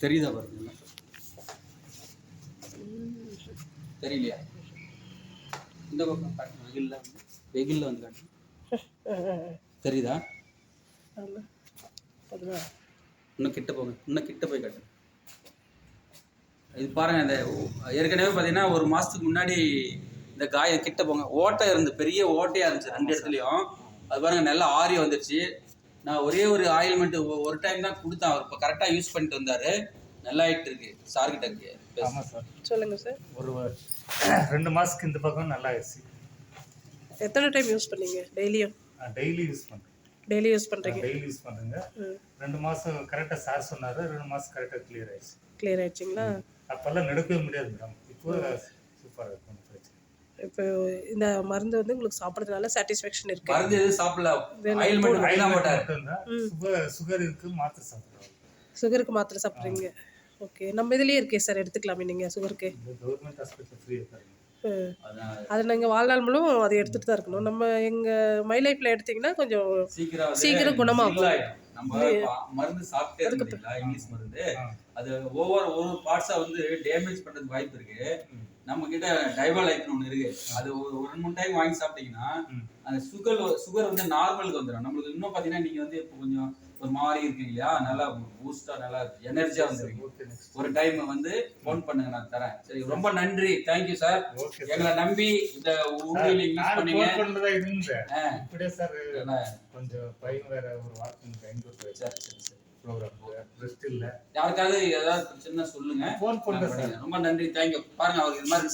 தெரியுதா பாருங்க? தெரியலையா? இந்த பக்கம் காட்டுங்க. வெயில்ல வந்து காட்டுங்க. தெரியுதா? இன்னும் கிட்ட போங்க. இன்னும் கிட்ட போய் காட்டுங்க. இது பாருங்க, இந்த ஏற்கனவே பார்த்தீங்கன்னா ஒரு மாதத்துக்கு முன்னாடி இந்த காயம் கிட்ட போங்க, ஓட்டை இருந்து பெரிய ஓட்டையாக இருந்துச்சு 2 இடத்துலையும். அது பாருங்க நல்லா ஆறி வந்துடுச்சு. நான் ஒரே ஒரு ஆயில்மெண்ட் ஒரு டைம் தான் கொடுத்தேன். அவர் இப்போ கரெக்டாக யூஸ் பண்ணிட்டு வந்தார். நல்லா ஆகிட்டு இருக்கு. சார்கிட்ட இருக்கு. ஆமாம் சார். சொல்லுங்கள் சார். ஒரு 2 மாதத்துக்கு இந்த பக்கம் நல்லா ஆயிடுச்சு. எத்தனை டைம் யூஸ் பண்ணீங்க? டெய்லியும்? டெய்லி யூஸ் பண்ணுறேன். டெய்லி யூஸ் பண்ணுறீங்க? டெய்லி யூஸ் பண்ணுறேங்க. 2 மாதம் கரெக்டாக சார் சொன்னார். 2 மாதம் கரெக்டாக கிளியர் ஆயிடுச்சு. கிளியர் ஆயிடுச்சிங்களா? அப்போல்லாம் நடக்கவே முடியாது மேடம். இப்போ சூப்பராக இருக்கும். இப்போ இந்த மருந்து வந்து உங்களுக்கு சாப்பிட்றதுனால சாட்டிஸ்ஃபேக்ஷன் இருக்கு? மருந்து எதுவும் சாப்பிடல, சுகர் இருக்கு, மாத்திரை சாப்பிட்றோம். சுகருக்கு மாத்திரை சாப்பிட்றீங்க? ஓகே. நம்ம இதுலேயே இருக்கே சார், எடுத்துக்கலாமே நீங்கள் சுகருக்கு? கவர்மெண்ட் ஹாஸ்பிட்டல் ஃப்ரீ இருக்காங்க. அது நீங்கள் வாழ்நாள் முழுவதும் அதை எடுத்துகிட்டு தான் இருக்கணும். நம்ம எங்கள் மை லைஃப்பில் எடுத்திங்கன்னா கொஞ்சம் சீக்கிரம் குணமாகும். நம்ம மருந்து சாப்பிட்டே இருக்கீங்களா, இங்கிலீஷ் மருந்து, அது ஒரு பார்ட்ஸா வந்து டேமேஜ் பண்றதுக்கு வாய்ப்பு இருக்கு. நம்ம கிட்ட டைவாலைட்னு ஒன்று இருக்கு. அது ஒரு 2-3 டைம் வாங்கி சாப்பிட்டீங்கன்னா அந்த சுகர் வந்து நார்மலுக்கு வந்துடும். நம்மளுக்கு இன்னும் பார்த்தீங்கன்னா நீங்கள் வந்து இப்போ கொஞ்சம் ஒரு மாதிரி இருக்கீங்க இல்லையா, நல்லா பூஸ்டா நல்லா எனர்ஜியா வந்துருக்கீங்க. ஒரு டைம் வந்து ஃபோன் பண்ணுங்க, நான் தரேன். சரி, ரொம்ப நன்றி. Thank you sir. எங்களை நம்பி இந்த ஊரில் யூஸ் பண்ணீங்க. இப்படியே சார் கொஞ்சம் பையன் வேற ஒரு வாரத்துக்கு பெங்களூர் போயிடுச்சு. சரி ப்ரோக்ராம் ரெஸ்ட் இல்லை. யாருக்காவது ஏதாவது பிரச்சனை சொல்லுங்க, ஃபோன் பண்ணுங்க. ரொம்ப நன்றி. தேங்க்யூ. பாருங்க, அவருக்கு இது மாதிரி